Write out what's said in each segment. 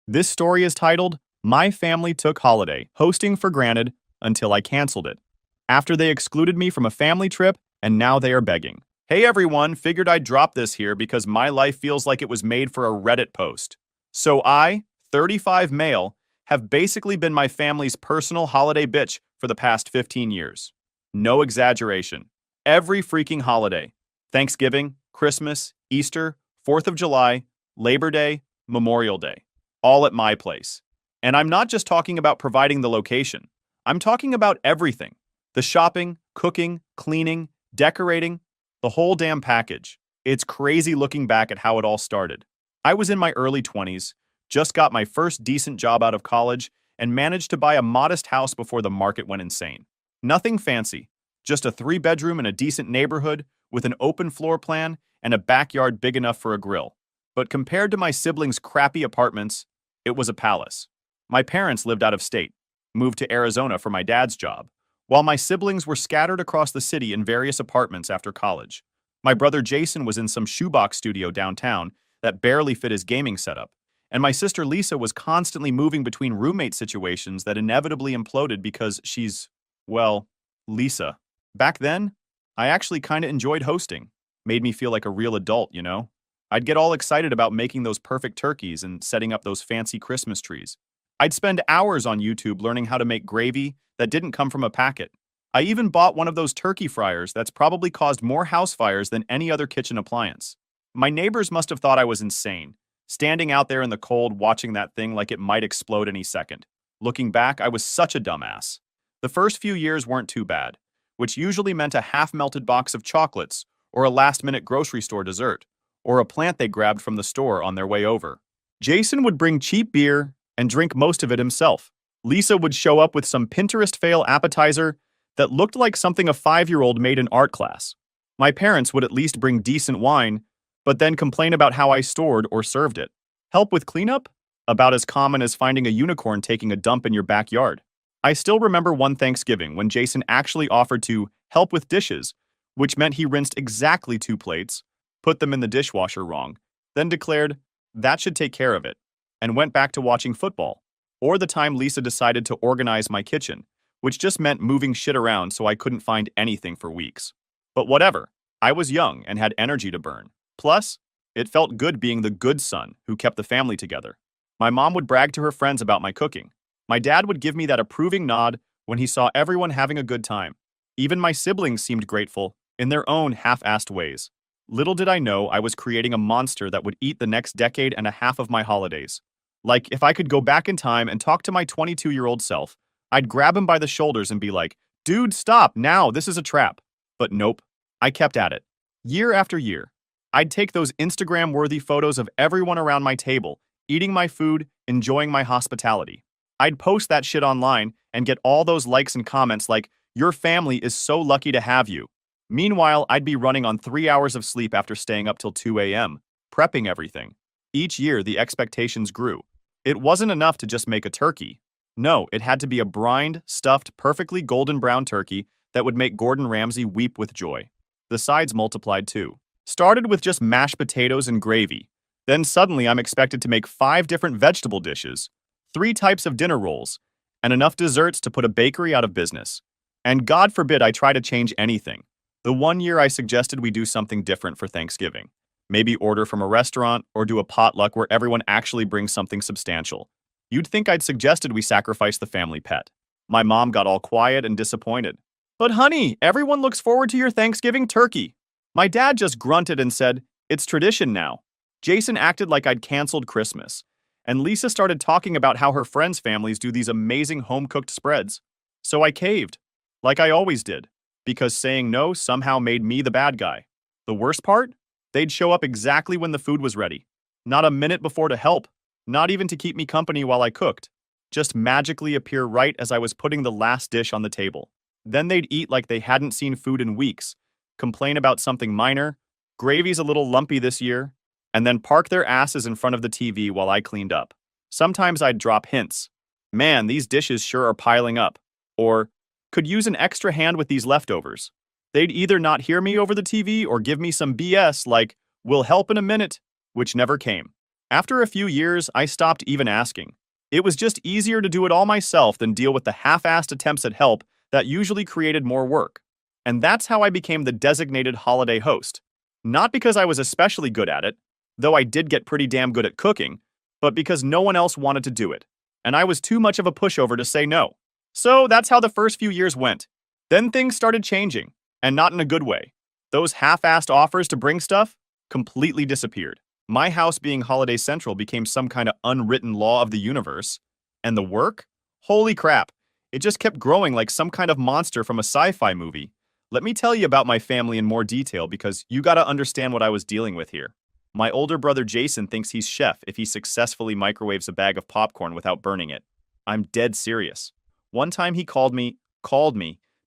This story is titled, My Family Took Holiday, Hosting for Granted Until I Canceled It. After they excluded me from a family trip, and now they are begging. Hey everyone, figured I'd drop this here because my life feels like it was made for a Reddit post. So I, 35 male, have basically been my family's personal holiday bitch for the past 15 years. No exaggeration. Every freaking holiday. Thanksgiving, Christmas, Easter, 4th of July, Labor Day, Memorial Day. All at my place. And I'm not just talking about providing the location. I'm talking about everything. The shopping, cooking, cleaning, decorating, the whole damn package. It's crazy looking back at how it all started. I was in my early 20s, just got my first decent job out of college, and managed to buy a modest house before the market went insane. Nothing fancy, just a 3-bedroom in a decent neighborhood with an open floor plan and a backyard big enough for a grill. But compared to my siblings' crappy apartments, it was a palace. My parents lived out of state, moved to Arizona for my dad's job, while my siblings were scattered across the city in various apartments after college. My brother Jason was in some shoebox studio downtown that barely fit his gaming setup, and my sister Lisa was constantly moving between roommate situations that inevitably imploded because she's, well, Lisa. Back then, I actually kinda enjoyed hosting. Made me feel like a real adult, you know? I'd get all excited about making those perfect turkeys and setting up those fancy Christmas trees. I'd spend hours on YouTube learning how to make gravy that didn't come from a packet. I even bought one of those turkey fryers that's probably caused more house fires than any other kitchen appliance. My neighbors must have thought I was insane, standing out there in the cold watching that thing like it might explode any second. Looking back, I was such a dumbass. The first few years weren't too bad, which usually meant a half-melted box of chocolates or a last-minute grocery store dessert, or a plant they grabbed from the store on their way over. Jason would bring cheap beer and drink most of it himself. Lisa would show up with some Pinterest fail appetizer that looked like something a 5-year-old made in art class. My parents would at least bring decent wine, but then complain about how I stored or served it. Help with cleanup? About as common as finding a unicorn taking a dump in your backyard. I still remember one Thanksgiving when Jason actually offered to help with dishes, which meant he rinsed exactly 2 plates, put them in the dishwasher wrong, then declared, that should take care of it, and went back to watching football. Or the time Lisa decided to organize my kitchen, which just meant moving shit around so I couldn't find anything for weeks. But whatever, I was young and had energy to burn. Plus, it felt good being the good son who kept the family together. My mom would brag to her friends about my cooking. My dad would give me that approving nod when he saw everyone having a good time. Even my siblings seemed grateful, in their own half-assed ways. Little did I know I was creating a monster that would eat the next decade and a half of my holidays. Like, if I could go back in time and talk to my 22-year-old self, I'd grab him by the shoulders and be like, dude, stop, now, this is a trap. But nope, I kept at it. Year after year. I'd take those Instagram-worthy photos of everyone around my table, eating my food, enjoying my hospitality. I'd post that shit online and get all those likes and comments like, your family is so lucky to have you. Meanwhile, I'd be running on 3 hours of sleep after staying up till 2 a.m., prepping everything. Each year, the expectations grew. It wasn't enough to just make a turkey. No, it had to be a brined, stuffed, perfectly golden brown turkey that would make Gordon Ramsay weep with joy. The sides multiplied too. Started with just mashed potatoes and gravy. Then suddenly I'm expected to make 5 different vegetable dishes, 3 types of dinner rolls, and enough desserts to put a bakery out of business. And God forbid I try to change anything. The one year I suggested we do something different for Thanksgiving. Maybe order from a restaurant or do a potluck where everyone actually brings something substantial. You'd think I'd suggested we sacrifice the family pet. My mom got all quiet and disappointed. But honey, everyone looks forward to your Thanksgiving turkey. My dad just grunted and said, it's tradition now. Jason acted like I'd canceled Christmas. And Lisa started talking about how her friends' families do these amazing home-cooked spreads. So I caved, like I always did, because saying no somehow made me the bad guy. The worst part? They'd show up exactly when the food was ready. Not a minute before to help, not even to keep me company while I cooked. Just magically appear right as I was putting the last dish on the table. Then they'd eat like they hadn't seen food in weeks, complain about something minor, gravy's a little lumpy this year, and then park their asses in front of the TV while I cleaned up. Sometimes I'd drop hints. Man, these dishes sure are piling up. Or, could use an extra hand with these leftovers. They'd either not hear me over the TV or give me some BS like, we'll help in a minute, which never came. After a few years, I stopped even asking. It was just easier to do it all myself than deal with the half-assed attempts at help that usually created more work. And that's how I became the designated holiday host. Not because I was especially good at it, though I did get pretty damn good at cooking, but because no one else wanted to do it, and I was too much of a pushover to say no. So that's how the first few years went. Then things started changing, and not in a good way. Those half-assed offers to bring stuff completely disappeared. My house being holiday central became some kind of unwritten law of the universe. And the work? Holy crap. It just kept growing like some kind of monster from a sci-fi movie. Let me tell you about my family in more detail because you gotta understand what I was dealing with here. My older brother Jason thinks he's chef if he successfully microwaves a bag of popcorn without burning it. I'm dead serious. One time he called me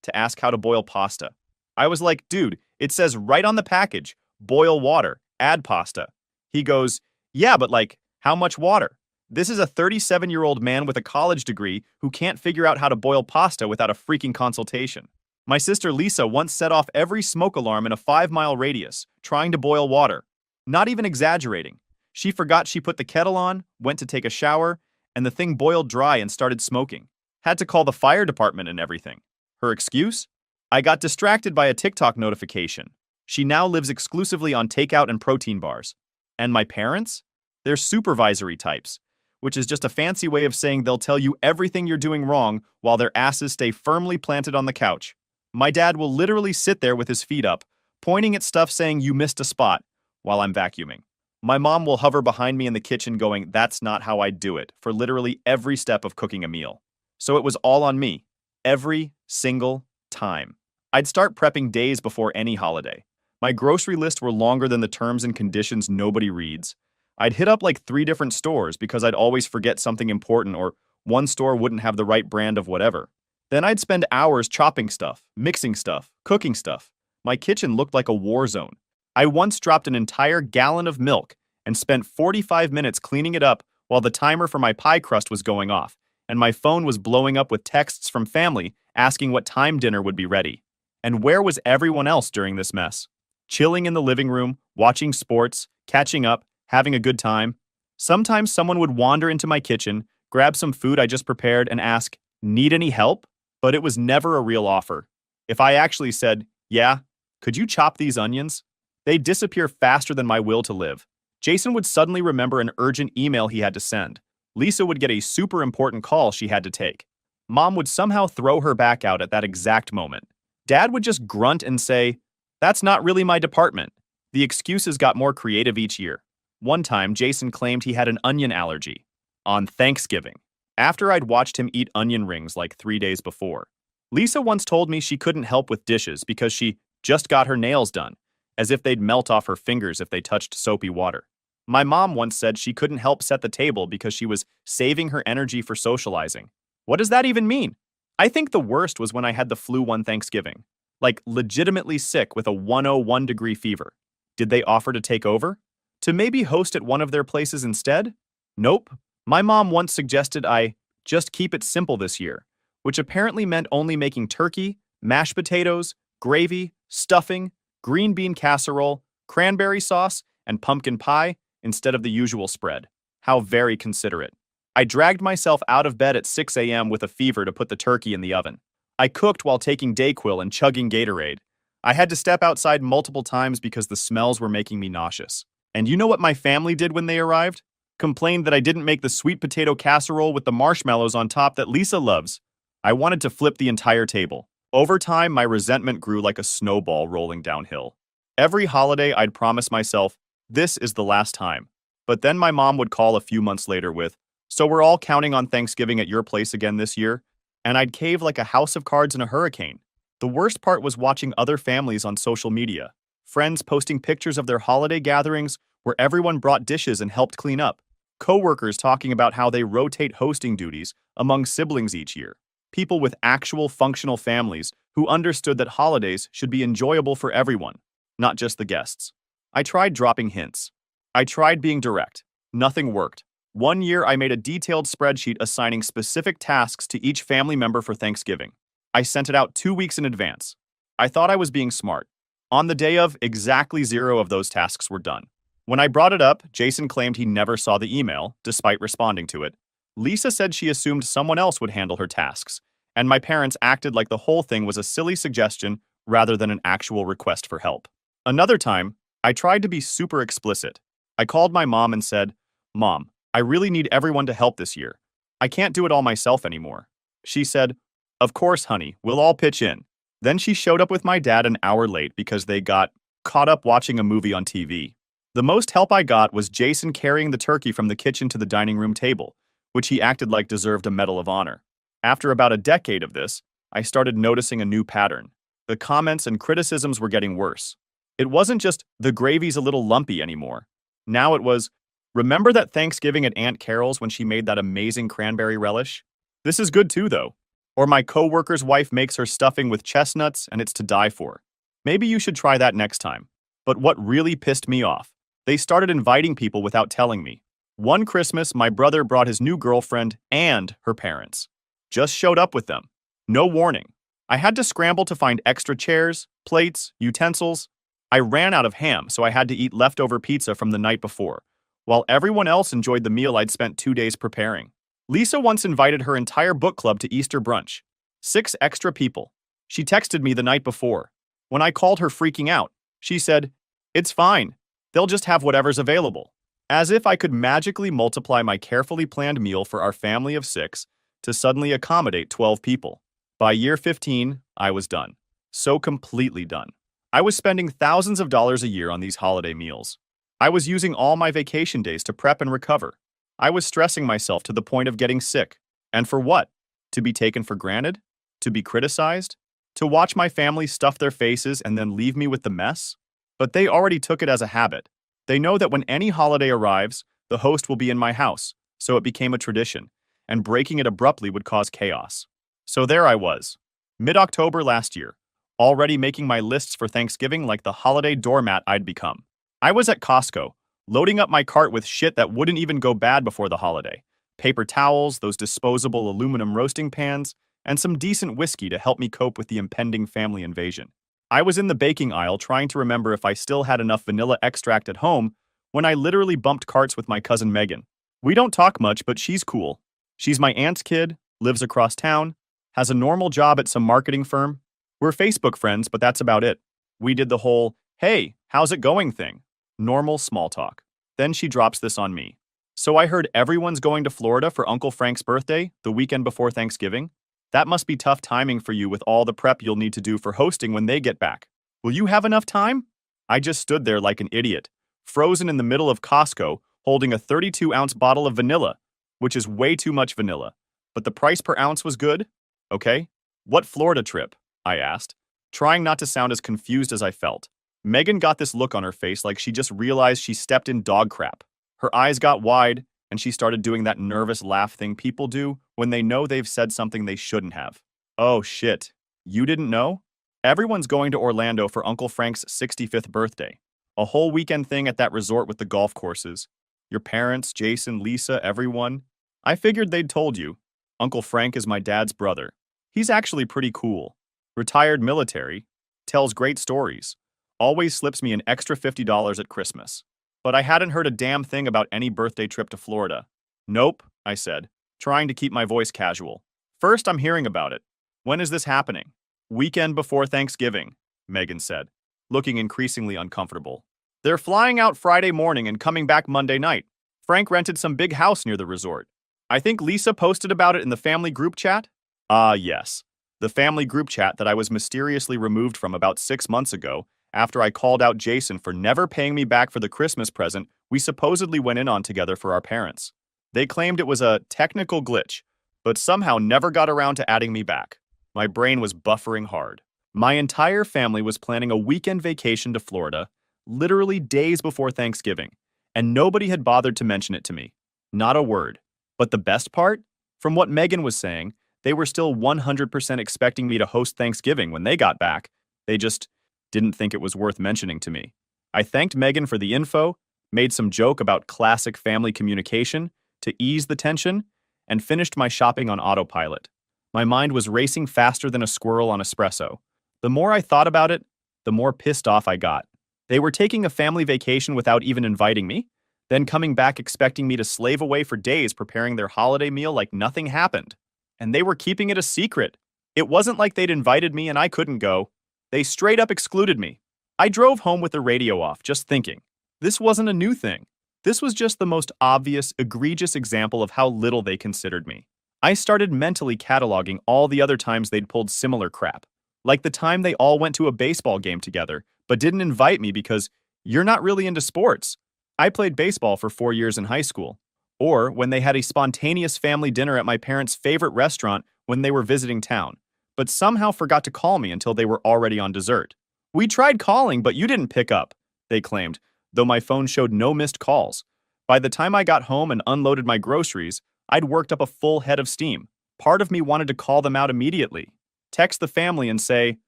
to ask how to boil pasta. I was like, dude, it says right on the package, boil water, add pasta. He goes, yeah, but like, how much water? This is a 37-year-old man with a college degree who can't figure out how to boil pasta without a freaking consultation. My sister Lisa once set off every smoke alarm in a 5-mile radius, trying to boil water. Not even exaggerating. She forgot she put the kettle on, went to take a shower, and the thing boiled dry and started smoking. Had to call the fire department and everything. Her excuse? I got distracted by a TikTok notification. She now lives exclusively on takeout and protein bars. And my parents? They're supervisory types, which is just a fancy way of saying they'll tell you everything you're doing wrong while their asses stay firmly planted on the couch. My dad will literally sit there with his feet up, pointing at stuff saying you missed a spot, while I'm vacuuming. My mom will hover behind me in the kitchen going, that's not how I do it, for literally every step of cooking a meal. So it was all on me. Every single time. I'd start prepping days before any holiday. My grocery lists were longer than the terms and conditions nobody reads. I'd hit up like 3 different stores because I'd always forget something important or one store wouldn't have the right brand of whatever. Then I'd spend hours chopping stuff, mixing stuff, cooking stuff. My kitchen looked like a war zone. I once dropped an entire gallon of milk and spent 45 minutes cleaning it up while the timer for my pie crust was going off, and my phone was blowing up with texts from family asking what time dinner would be ready. And where was everyone else during this mess? Chilling in the living room, watching sports, catching up, having a good time. Sometimes someone would wander into my kitchen, grab some food I just prepared, and ask, need any help? But it was never a real offer. If I actually said, yeah, could you chop these onions? They'd disappear faster than my will to live. Jason would suddenly remember an urgent email he had to send. Lisa would get a super important call she had to take. Mom would somehow throw her back out at that exact moment. Dad would just grunt and say, that's not really my department. The excuses got more creative each year. One time, Jason claimed he had an onion allergy. On Thanksgiving. After I'd watched him eat onion rings like 3 days before. Lisa once told me she couldn't help with dishes because she just got her nails done, as if they'd melt off her fingers if they touched soapy water. My mom once said she couldn't help set the table because she was saving her energy for socializing. What does that even mean? I think the worst was when I had the flu one Thanksgiving. Like legitimately sick with a 101-degree fever. Did they offer to take over? To maybe host at one of their places instead? Nope. My mom once suggested I just keep it simple this year, which apparently meant only making turkey, mashed potatoes, gravy, stuffing, green bean casserole, cranberry sauce, and pumpkin pie instead of the usual spread. How very considerate. I dragged myself out of bed at 6 a.m. with a fever to put the turkey in the oven. I cooked while taking Dayquil and chugging Gatorade. I had to step outside multiple times because the smells were making me nauseous. And you know what my family did when they arrived? Complained that I didn't make the sweet potato casserole with the marshmallows on top that Lisa loves. I wanted to flip the entire table. Over time, my resentment grew like a snowball rolling downhill. Every holiday, I'd promise myself, this is the last time. But then my mom would call a few months later with, so we're all counting on Thanksgiving at your place again this year? And I'd cave like a house of cards in a hurricane. The worst part was watching other families on social media. Friends posting pictures of their holiday gatherings where everyone brought dishes and helped clean up. Coworkers talking about how they rotate hosting duties among siblings each year. People with actual functional families who understood that holidays should be enjoyable for everyone, not just the guests. I tried dropping hints. I tried being direct. Nothing worked. One year, I made a detailed spreadsheet assigning specific tasks to each family member for Thanksgiving. I sent it out 2 weeks in advance. I thought I was being smart. On the day of, exactly 0 of those tasks were done. When I brought it up, Jason claimed he never saw the email, despite responding to it. Lisa said she assumed someone else would handle her tasks, and my parents acted like the whole thing was a silly suggestion rather than an actual request for help. Another time, I tried to be super explicit. I called my mom and said, "Mom, I really need everyone to help this year. I can't do it all myself anymore." She said, "Of course, honey, we'll all pitch in." Then she showed up with my dad an hour late because they got caught up watching a movie on TV. The most help I got was Jason carrying the turkey from the kitchen to the dining room table, which he acted like deserved a Medal of Honor. After about a decade of this, I started noticing a new pattern. The comments and criticisms were getting worse. It wasn't just "the gravy's a little lumpy" anymore. Now it was, "Remember that Thanksgiving at Aunt Carol's when she made that amazing cranberry relish? This is good too, though." Or "My coworker's wife makes her stuffing with chestnuts and it's to die for. Maybe you should try that next time." But what really pissed me off, they started inviting people without telling me. One Christmas, my brother brought his new girlfriend and her parents. Just showed up with them. No warning. I had to scramble to find extra chairs, plates, utensils. I ran out of ham, so I had to eat leftover pizza from the night before, while everyone else enjoyed the meal I'd spent 2 days preparing. Lisa once invited her entire book club to Easter brunch. 6 extra people. She texted me the night before. When I called her freaking out, she said, "It's fine. They'll just have whatever's available." As if I could magically multiply my carefully planned meal for our family of 6 to suddenly accommodate 12 people. By year 15, I was done. So completely done. I was spending thousands of dollars a year on these holiday meals. I was using all my vacation days to prep and recover. I was stressing myself to the point of getting sick. And for what? To be taken for granted? To be criticized? To watch my family stuff their faces and then leave me with the mess? But they already took it as a habit. They know that when any holiday arrives, the host will be in my house, so it became a tradition, and breaking it abruptly would cause chaos. So there I was, mid-October last year, already making my lists for Thanksgiving like the holiday doormat I'd become. I was at Costco, loading up my cart with shit that wouldn't even go bad before the holiday. Paper towels, those disposable aluminum roasting pans, and some decent whiskey to help me cope with the impending family invasion. I was in the baking aisle trying to remember if I still had enough vanilla extract at home when I literally bumped carts with my cousin Megan. We don't talk much, but she's cool. She's my aunt's kid, lives across town, has a normal job at some marketing firm. We're Facebook friends, but that's about it. We did the whole, "Hey, how's it going" thing. Normal small talk. Then she drops this on me. "So I heard everyone's going to Florida for Uncle Frank's birthday, the weekend before Thanksgiving? That must be tough timing for you with all the prep you'll need to do for hosting when they get back. Will you have enough time?" I just stood there like an idiot, frozen in the middle of Costco, holding a 32-ounce bottle of vanilla, which is way too much vanilla. But the price per ounce was good? Okay. "What Florida trip?" I asked, trying not to sound as confused as I felt. Megan got this look on her face like she just realized she stepped in dog crap. Her eyes got wide, and she started doing that nervous laugh thing people do when they know they've said something they shouldn't have. "Oh shit. You didn't know? Everyone's going to Orlando for Uncle Frank's 65th birthday. A whole weekend thing at that resort with the golf courses. Your parents, Jason, Lisa, everyone. I figured they'd told you. Uncle Frank is my dad's brother. He's actually pretty cool. Retired military. Tells great stories. Always slips me an extra $50 at Christmas." But I hadn't heard a damn thing about any birthday trip to Florida. "Nope," I said, trying to keep my voice casual. "First I'm hearing about it. When is this happening?" "Weekend before Thanksgiving," Megan said, looking increasingly uncomfortable. "They're flying out Friday morning and coming back Monday night. Frank rented some big house near the resort. I think Lisa posted about it in the family group chat?" Ah, yes. The family group chat that I was mysteriously removed from about 6 months ago after I called out Jason for never paying me back for the Christmas present we supposedly went in on together for our parents. They claimed it was a technical glitch, but somehow never got around to adding me back. My brain was buffering hard. My entire family was planning a weekend vacation to Florida, literally days before Thanksgiving, and nobody had bothered to mention it to me. Not a word. But the best part? From what Megan was saying, they were still 100% expecting me to host Thanksgiving when they got back. They just didn't think it was worth mentioning to me. I thanked Megan for the info, made some joke about classic family communication to ease the tension, and finished my shopping on autopilot. My mind was racing faster than a squirrel on espresso. The more I thought about it, the more pissed off I got. They were taking a family vacation without even inviting me, then coming back expecting me to slave away for days preparing their holiday meal like nothing happened. And they were keeping it a secret. It wasn't like they'd invited me and I couldn't go. They straight up excluded me. I drove home with the radio off, just thinking. This wasn't a new thing. This was just the most obvious, egregious example of how little they considered me. I started mentally cataloging all the other times they'd pulled similar crap. Like the time they all went to a baseball game together, but didn't invite me because you're not really into sports. I played baseball for 4 years in high school. Or when they had a spontaneous family dinner at my parents' favorite restaurant when they were visiting town, but somehow forgot to call me until they were already on dessert. We tried calling, but you didn't pick up, they claimed, though my phone showed no missed calls. By the time I got home and unloaded my groceries, I'd worked up a full head of steam. Part of me wanted to call them out immediately, text the family and say,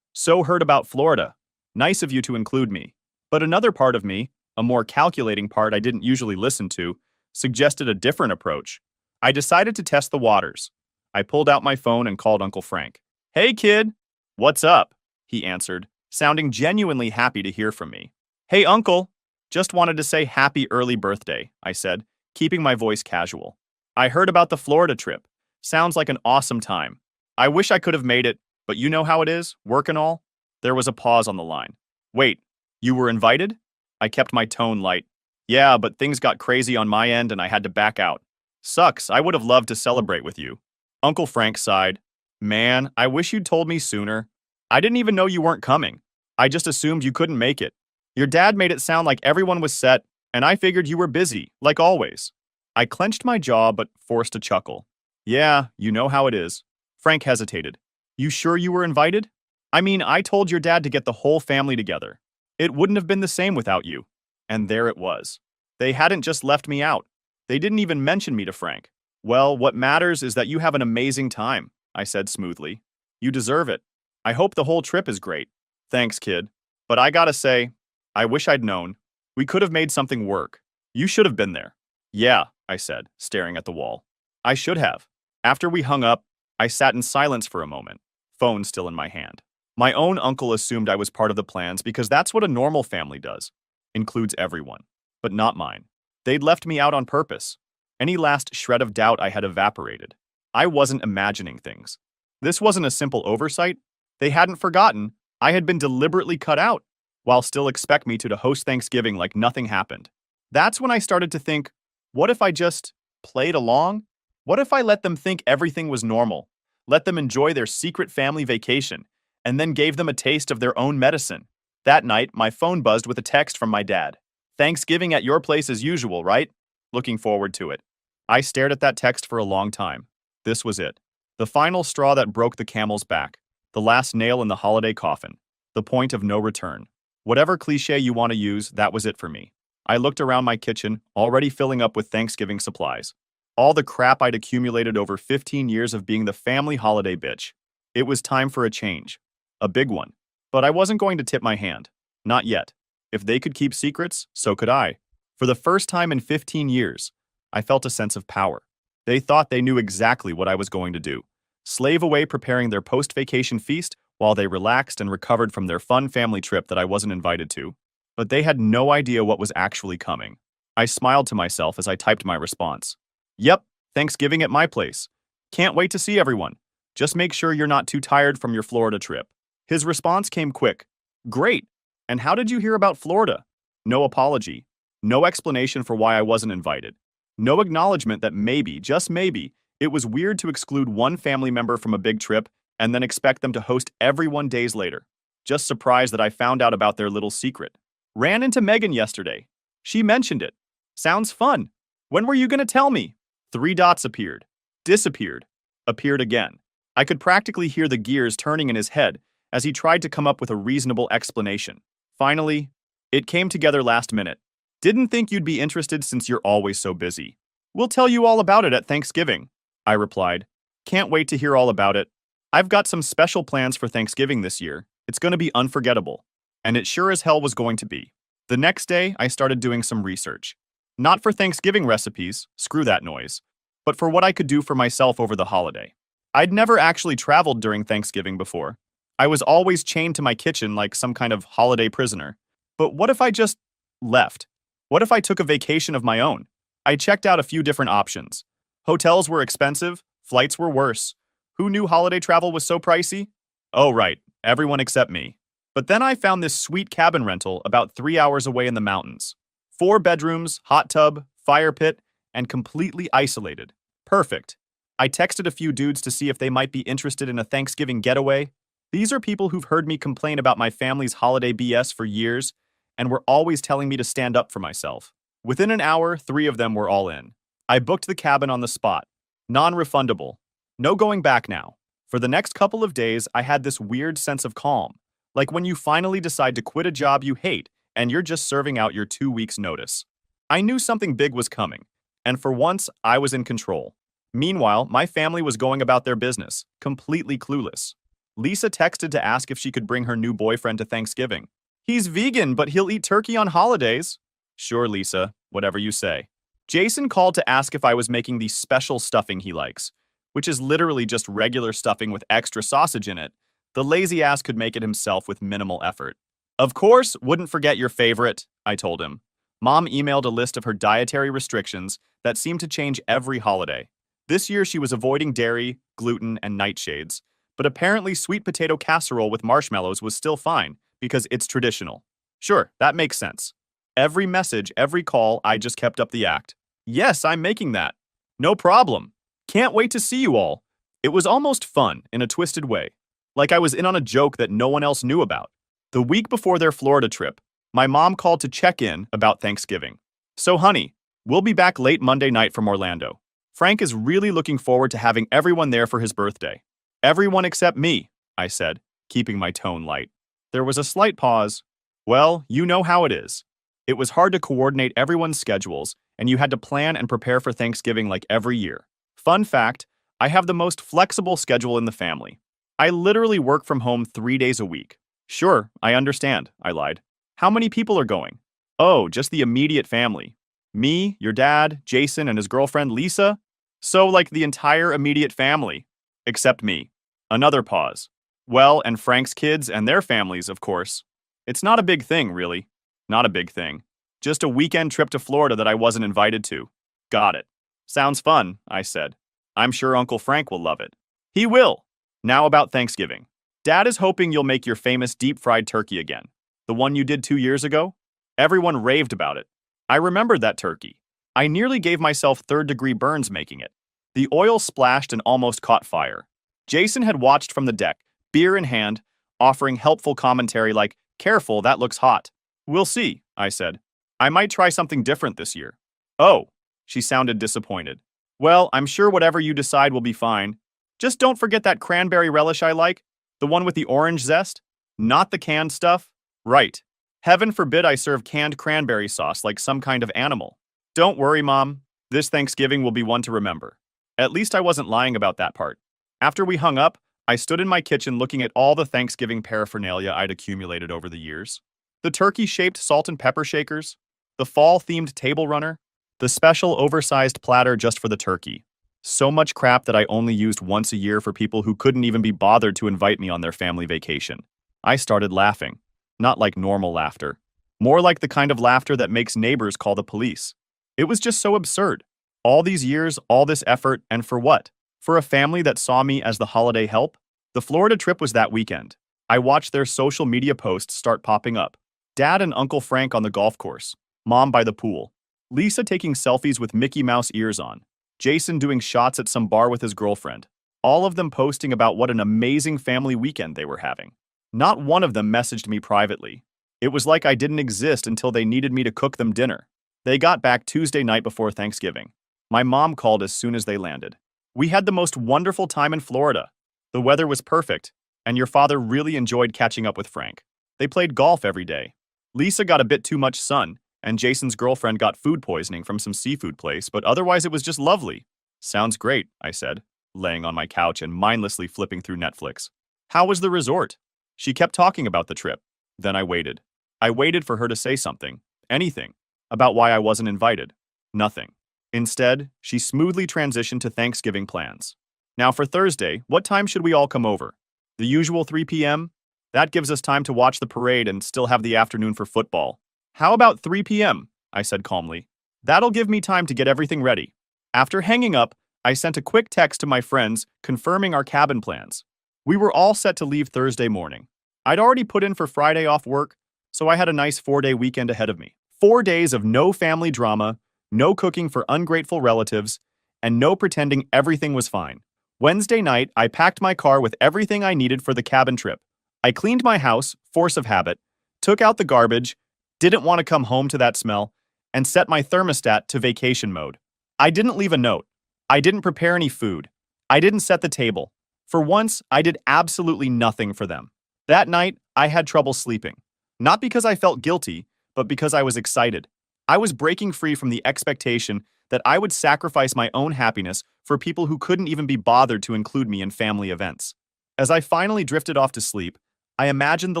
"So heard about Florida. Nice of you to include me." But another part of me, a more calculating part I didn't usually listen to, suggested a different approach. I decided to test the waters. I pulled out my phone and called Uncle Frank. "Hey, kid." "What's up?" he answered, sounding genuinely happy to hear from me. "Hey, Uncle. Just wanted to say happy early birthday," I said, keeping my voice casual. "I heard about the Florida trip. Sounds like an awesome time. I wish I could have made it, but you know how it is, work and all." There was a pause on the line. "Wait, you were invited?" I kept my tone light. "Yeah, but things got crazy on my end and I had to back out. Sucks, I would have loved to celebrate with you." Uncle Frank sighed. "Man, I wish you'd told me sooner. I didn't even know you weren't coming. I just assumed you couldn't make it. Your dad made it sound like everyone was set, and I figured you were busy, like always." I clenched my jaw but forced a chuckle. "Yeah, you know how it is." Frank hesitated. "You sure you were invited?" "I mean, I told your dad to get the whole family together. It wouldn't have been the same without you." And there it was. They hadn't just left me out. They didn't even mention me to Frank. "Well, what matters is that you have an amazing time," I said smoothly. "You deserve it. I hope the whole trip is great." "Thanks, kid. But I gotta say, I wish I'd known. We could have made something work. You should have been there." "Yeah," I said, staring at the wall. "I should have." After we hung up, I sat in silence for a moment, phone still in my hand. My own uncle assumed I was part of the plans because that's what a normal family does. Includes everyone. But not mine. They'd left me out on purpose. Any last shred of doubt I had evaporated. I wasn't imagining things. This wasn't a simple oversight. They hadn't forgotten. I had been deliberately cut out, while still expect me to host Thanksgiving like nothing happened. That's when I started to think, what if I just played along? What if I let them think everything was normal? Let them enjoy their secret family vacation, and then gave them a taste of their own medicine? That night, my phone buzzed with a text from my dad. "Thanksgiving at your place as usual, right? Looking forward to it." I stared at that text for a long time. This was it. The final straw that broke the camel's back. The last nail in the holiday coffin. The point of no return. Whatever cliche you want to use, that was it for me. I looked around my kitchen, already filling up with Thanksgiving supplies. All the crap I'd accumulated over 15 years of being the family holiday bitch. It was time for a change. A big one. But I wasn't going to tip my hand. Not yet. If they could keep secrets, so could I. For the first time in 15 years, I felt a sense of power. They thought they knew exactly what I was going to do. Slave away preparing their post-vacation feast while they relaxed and recovered from their fun family trip that I wasn't invited to. But they had no idea what was actually coming. I smiled to myself as I typed my response. "Yep, Thanksgiving at my place. Can't wait to see everyone. Just make sure you're not too tired from your Florida trip." His response came quick. "Great. And how did you hear about Florida?" No apology. No explanation for why I wasn't invited. No acknowledgement that maybe, just maybe, it was weird to exclude one family member from a big trip and then expect them to host everyone days later. Just surprised that I found out about their little secret. "Ran into Megan yesterday. She mentioned it. Sounds fun. When were you gonna tell me?" 3 dots appeared. Disappeared. Appeared again. I could practically hear the gears turning in his head as he tried to come up with a reasonable explanation. Finally, it came together last minute. "Didn't think you'd be interested since you're always so busy. We'll tell you all about it at Thanksgiving," I replied. "Can't wait to hear all about it. I've got some special plans for Thanksgiving this year. It's going to be unforgettable." And it sure as hell was going to be. The next day, I started doing some research. Not for Thanksgiving recipes, screw that noise, but for what I could do for myself over the holiday. I'd never actually traveled during Thanksgiving before. I was always chained to my kitchen like some kind of holiday prisoner. But what if I just left? What if I took a vacation of my own? I checked out a few different options. Hotels were expensive, flights were worse. Who knew holiday travel was so pricey? Oh, right, everyone except me. But then I found this sweet cabin rental about 3 hours away in the mountains. 4 bedrooms, hot tub, fire pit, and completely isolated. Perfect. I texted a few dudes to see if they might be interested in a Thanksgiving getaway. These are people who've heard me complain about my family's holiday BS for years, and were always telling me to stand up for myself. Within an hour, 3 of them were all in. I booked the cabin on the spot. Non-refundable. No going back now. For the next couple of days, I had this weird sense of calm. Like when you finally decide to quit a job you hate and you're just serving out your 2 weeks' notice. I knew something big was coming, and for once, I was in control. Meanwhile, my family was going about their business, completely clueless. Lisa texted to ask if she could bring her new boyfriend to Thanksgiving. He's vegan, but he'll eat turkey on holidays. Sure, Lisa, whatever you say. Jason called to ask if I was making the special stuffing he likes, which is literally just regular stuffing with extra sausage in it. The lazy ass could make it himself with minimal effort. Of course, wouldn't forget your favorite, I told him. Mom emailed a list of her dietary restrictions that seemed to change every holiday. This year she was avoiding dairy, gluten, and nightshades, but apparently sweet potato casserole with marshmallows was still fine because it's traditional. Sure, that makes sense. Every message, every call, I just kept up the act. Yes, I'm making that. No problem. Can't wait to see you all. It was almost fun in a twisted way, like I was in on a joke that no one else knew about. The week before their Florida trip, my mom called to check in about Thanksgiving. So honey, we'll be back late Monday night from Orlando. Frank is really looking forward to having everyone there for his birthday. Everyone except me, I said, keeping my tone light. There was a slight pause. Well, you know how it is. It was hard to coordinate everyone's schedules, and you had to plan and prepare for Thanksgiving like every year. Fun fact, I have the most flexible schedule in the family. I literally work from home 3 days a week. Sure, I understand, I lied. How many people are going? Oh, just the immediate family. Me, your dad, Jason, and his girlfriend Lisa? So like the entire immediate family. Except me. Another pause. Well, and Frank's kids and their families, of course. It's not a big thing, really. Not a big thing. Just a weekend trip to Florida that I wasn't invited to. Got it. Sounds fun, I said. I'm sure Uncle Frank will love it. He will. Now about Thanksgiving. Dad is hoping you'll make your famous deep-fried turkey again. The one you did 2 years ago? Everyone raved about it. I remembered that turkey. I nearly gave myself third-degree burns making it. The oil splashed and almost caught fire. Jason had watched from the deck, beer in hand, offering helpful commentary like, "Careful, that looks hot." "We'll see," I said. "I might try something different this year." "Oh," she sounded disappointed. "Well, I'm sure whatever you decide will be fine. Just don't forget that cranberry relish I like, the one with the orange zest. Not the canned stuff." "Right. Heaven forbid I serve canned cranberry sauce like some kind of animal." "Don't worry, Mom. This Thanksgiving will be one to remember." At least I wasn't lying about that part. After we hung up, I stood in my kitchen looking at all the Thanksgiving paraphernalia I'd accumulated over the years. The turkey-shaped salt and pepper shakers, the fall-themed table runner, the special oversized platter just for the turkey. So much crap that I only used once a year for people who couldn't even be bothered to invite me on their family vacation. I started laughing. Not like normal laughter. More like the kind of laughter that makes neighbors call the police. It was just so absurd. All these years, all this effort, and for what? For a family that saw me as the holiday help? The Florida trip was that weekend. I watched their social media posts start popping up. Dad and Uncle Frank on the golf course. Mom by the pool. Lisa taking selfies with Mickey Mouse ears on. Jason doing shots at some bar with his girlfriend. All of them posting about what an amazing family weekend they were having. Not one of them messaged me privately. It was like I didn't exist until they needed me to cook them dinner. They got back Tuesday night before Thanksgiving. My mom called as soon as they landed. "We had the most wonderful time in Florida. The weather was perfect, and your father really enjoyed catching up with Frank. They played golf every day. Lisa got a bit too much sun, and Jason's girlfriend got food poisoning from some seafood place, but otherwise it was just lovely." "Sounds great," I said, laying on my couch and mindlessly flipping through Netflix. "How was the resort?" She kept talking about the trip. Then I waited. I waited for her to say something, anything, about why I wasn't invited. Nothing. Instead, she smoothly transitioned to Thanksgiving plans. "Now for Thursday, what time should we all come over?" "The usual 3 p.m.? That gives us time to watch the parade and still have the afternoon for football. How about 3 p.m.? I said calmly. That'll give me time to get everything ready. After hanging up, I sent a quick text to my friends confirming our cabin plans. We were all set to leave Thursday morning. I'd already put in for Friday off work, so I had a nice 4-day weekend ahead of me. 4 days of no family drama, no cooking for ungrateful relatives, and no pretending everything was fine. Wednesday night, I packed my car with everything I needed for the cabin trip. I cleaned my house, force of habit, took out the garbage, didn't want to come home to that smell, and set my thermostat to vacation mode. I didn't leave a note. I didn't prepare any food. I didn't set the table. For once, I did absolutely nothing for them. That night, I had trouble sleeping. Not because I felt guilty, but because I was excited. I was breaking free from the expectation that I would sacrifice my own happiness for people who couldn't even be bothered to include me in family events. As I finally drifted off to sleep, I imagined the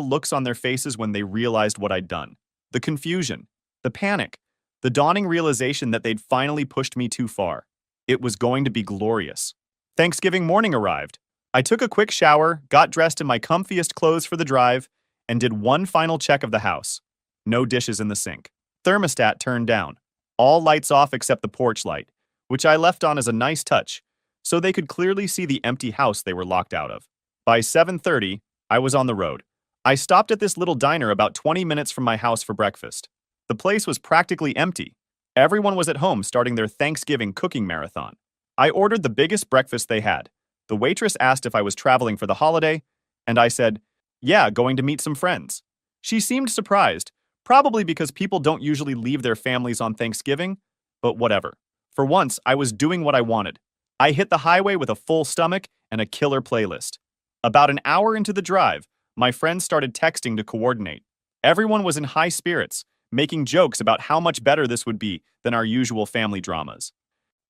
looks on their faces when they realized what I'd done. The confusion, the panic, the dawning realization that they'd finally pushed me too far. It was going to be glorious. Thanksgiving morning arrived. I took a quick shower, got dressed in my comfiest clothes for the drive, and did one final check of the house. No dishes in the sink. Thermostat turned down. All lights off except the porch light, which I left on as a nice touch, so they could clearly see the empty house they were locked out of. By 7:30, I was on the road. I stopped at this little diner about 20 minutes from my house for breakfast. The place was practically empty. Everyone was at home starting their Thanksgiving cooking marathon. I ordered the biggest breakfast they had. The waitress asked if I was traveling for the holiday, and I said, yeah, going to meet some friends. She seemed surprised, probably because people don't usually leave their families on Thanksgiving, but whatever. For once, I was doing what I wanted. I hit the highway with a full stomach and a killer playlist. About an hour into the drive, my friends started texting to coordinate. Everyone was in high spirits, making jokes about how much better this would be than our usual family dramas.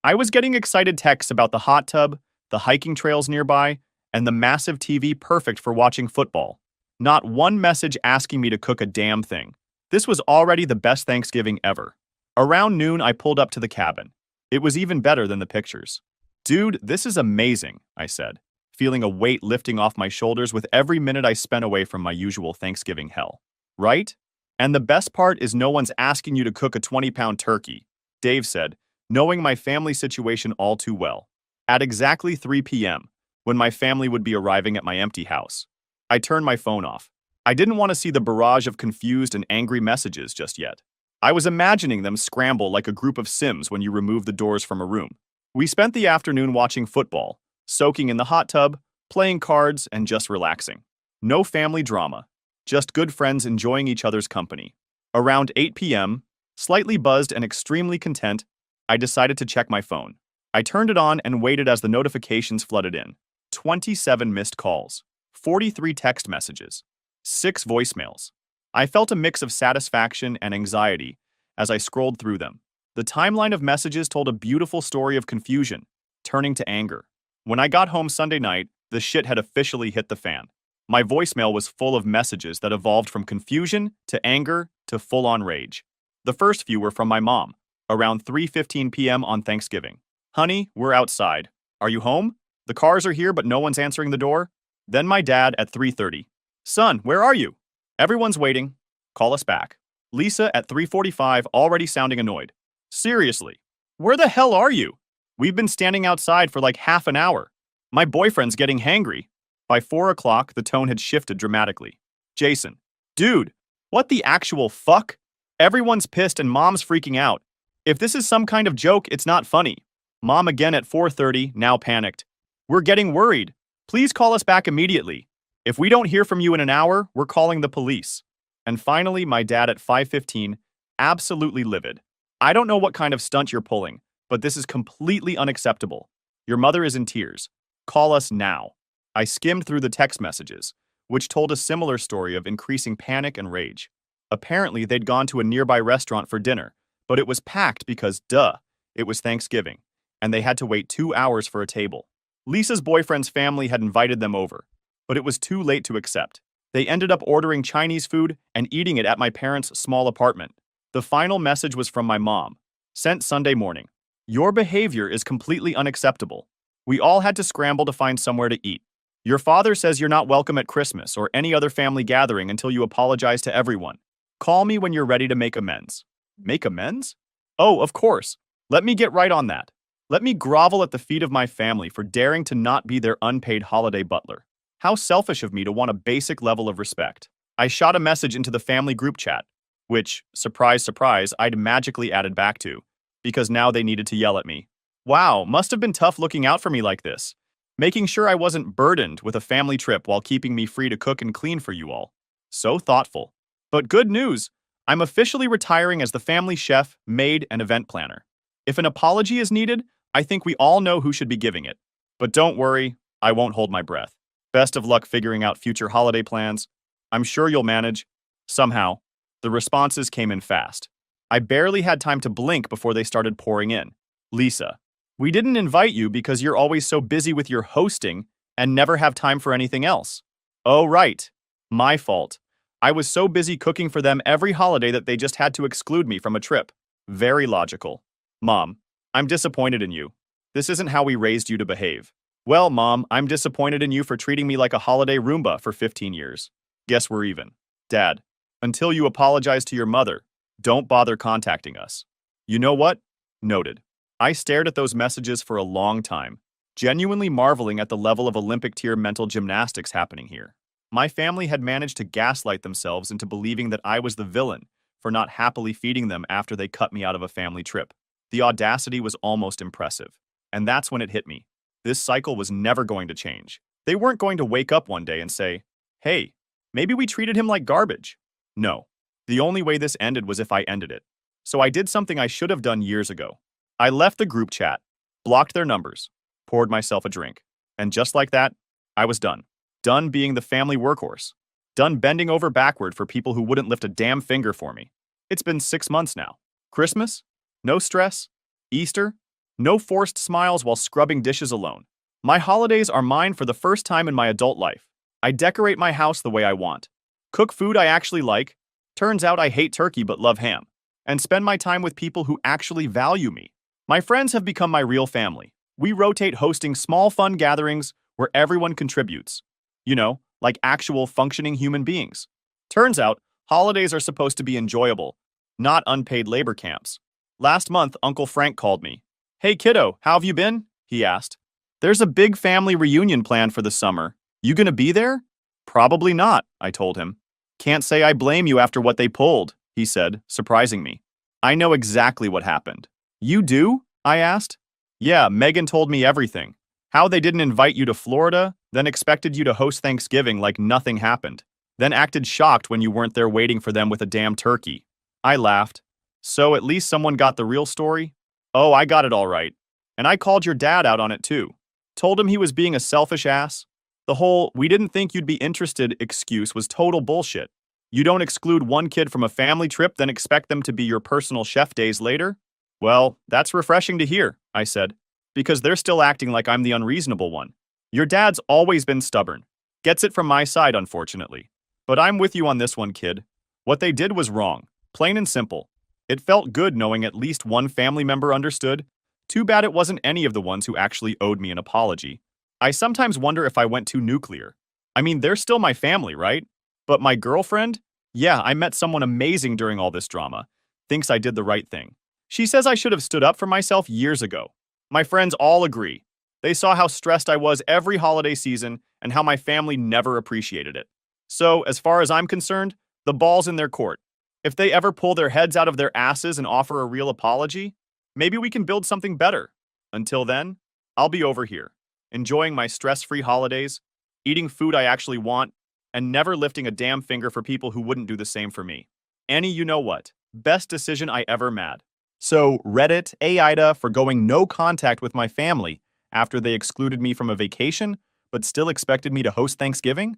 I was getting excited texts about the hot tub, the hiking trails nearby, and the massive TV perfect for watching football. Not one message asking me to cook a damn thing. This was already the best Thanksgiving ever. Around noon, I pulled up to the cabin. It was even better than the pictures. Dude, this is amazing, I said, feeling a weight lifting off my shoulders with every minute I spent away from my usual Thanksgiving hell. Right? And the best part is no one's asking you to cook a 20-pound turkey, Dave said, knowing my family situation all too well. At exactly 3 p.m., when my family would be arriving at my empty house, I turned my phone off. I didn't want to see the barrage of confused and angry messages just yet. I was imagining them scramble like a group of Sims when you remove the doors from a room. We spent the afternoon watching football, soaking in the hot tub, playing cards, and just relaxing. No family drama, just good friends enjoying each other's company. Around 8 p.m., slightly buzzed and extremely content, I decided to check my phone. I turned it on and waited as the notifications flooded in. 27 missed calls, 43 text messages, 6 voicemails. I felt a mix of satisfaction and anxiety as I scrolled through them. The timeline of messages told a beautiful story of confusion, turning to anger. When I got home Sunday night, the shit had officially hit the fan. My voicemail was full of messages that evolved from confusion to anger to full-on rage. The first few were from my mom, around 3:15 p.m. on Thanksgiving. Honey, we're outside. Are you home? The cars are here, but no one's answering the door. Then my dad at 3:30. Son, where are you? Everyone's waiting. Call us back. Lisa at 3:45, already sounding annoyed. Seriously, where the hell are you? We've been standing outside for like half an hour. My boyfriend's getting hangry. By 4 o'clock, the tone had shifted dramatically. Jason, dude, what the actual fuck? Everyone's pissed and mom's freaking out. If this is some kind of joke, it's not funny. Mom again at 4:30, now panicked. We're getting worried. Please call us back immediately. If we don't hear from you in an hour, we're calling the police. And finally, my dad at 5:15, absolutely livid. I don't know what kind of stunt you're pulling, but this is completely unacceptable. Your mother is in tears. Call us now. I skimmed through the text messages, which told a similar story of increasing panic and rage. Apparently, they'd gone to a nearby restaurant for dinner, but it was packed because, duh, it was Thanksgiving, and they had to wait 2 hours for a table. Lisa's boyfriend's family had invited them over, but it was too late to accept. They ended up ordering Chinese food and eating it at my parents' small apartment. The final message was from my mom, sent Sunday morning. Your behavior is completely unacceptable. We all had to scramble to find somewhere to eat. Your father says you're not welcome at Christmas or any other family gathering until you apologize to everyone. Call me when you're ready to make amends. Make amends? Oh, of course. Let me get right on that. Let me grovel at the feet of my family for daring to not be their unpaid holiday butler. How selfish of me to want a basic level of respect. I shot a message into the family group chat, which, surprise, surprise, I'd magically added back to, because now they needed to yell at me. Wow, must have been tough looking out for me like this, making sure I wasn't burdened with a family trip while keeping me free to cook and clean for you all. So thoughtful. But good news, I'm officially retiring as the family chef, maid, and event planner. If an apology is needed, I think we all know who should be giving it. But don't worry, I won't hold my breath. Best of luck figuring out future holiday plans. I'm sure you'll manage. Somehow, the responses came in fast. I barely had time to blink before they started pouring in. Lisa, we didn't invite you because you're always so busy with your hosting and never have time for anything else. Oh, right. My fault. I was so busy cooking for them every holiday that they just had to exclude me from a trip. Very logical. Mom, I'm disappointed in you. This isn't how we raised you to behave. Well, Mom, I'm disappointed in you for treating me like a holiday Roomba for 15 years. Guess we're even. Dad, until you apologize to your mother, don't bother contacting us. You know what? Noted. I stared at those messages for a long time, genuinely marveling at the level of Olympic-tier mental gymnastics happening here. My family had managed to gaslight themselves into believing that I was the villain for not happily feeding them after they cut me out of a family trip. The audacity was almost impressive. And that's when it hit me. This cycle was never going to change. They weren't going to wake up one day and say, hey, maybe we treated him like garbage. No. The only way this ended was if I ended it. So I did something I should have done years ago. I left the group chat, blocked their numbers, poured myself a drink. And just like that, I was done. Done being the family workhorse. Done bending over backward for people who wouldn't lift a damn finger for me. It's been 6 months now. Christmas? No stress. Easter? No forced smiles while scrubbing dishes alone. My holidays are mine for the first time in my adult life. I decorate my house the way I want. Cook food I actually like. Turns out I hate turkey but love ham. And spend my time with people who actually value me. My friends have become my real family. We rotate hosting small fun gatherings where everyone contributes. You know, like actual functioning human beings. Turns out, holidays are supposed to be enjoyable, not unpaid labor camps. Last month, Uncle Frank called me. Hey kiddo, how have you been? He asked. There's a big family reunion planned for the summer. You gonna be there? Probably not, I told him. Can't say I blame you after what they pulled, he said, surprising me. I know exactly what happened. You do? I asked. Yeah, Megan told me everything. How they didn't invite you to Florida, then expected you to host Thanksgiving like nothing happened, then acted shocked when you weren't there waiting for them with a damn turkey. I laughed. So at least someone got the real story? Oh, I got it all right. And I called your dad out on it too. Told him he was being a selfish ass. The whole "we didn't think you'd be interested" excuse was total bullshit. You don't exclude one kid from a family trip, then expect them to be your personal chef days later? Well, that's refreshing to hear, I said, because they're still acting like I'm the unreasonable one. Your dad's always been stubborn. Gets it from my side, unfortunately. But I'm with you on this one, kid. What they did was wrong. Plain and simple. It felt good knowing at least one family member understood. Too bad it wasn't any of the ones who actually owed me an apology. I sometimes wonder if I went too nuclear. I mean, they're still my family, right? But my girlfriend? Yeah, I met someone amazing during all this drama. Thinks I did the right thing. She says I should have stood up for myself years ago. My friends all agree. They saw how stressed I was every holiday season and how my family never appreciated it. So, as far as I'm concerned, the ball's in their court. If they ever pull their heads out of their asses and offer a real apology, maybe we can build something better. Until then, I'll be over here, enjoying my stress-free holidays, eating food I actually want, and never lifting a damn finger for people who wouldn't do the same for me. Annie, you know what? Best decision I ever made. So, Reddit, AIDA for going no contact with my family after they excluded me from a vacation, but still expected me to host Thanksgiving?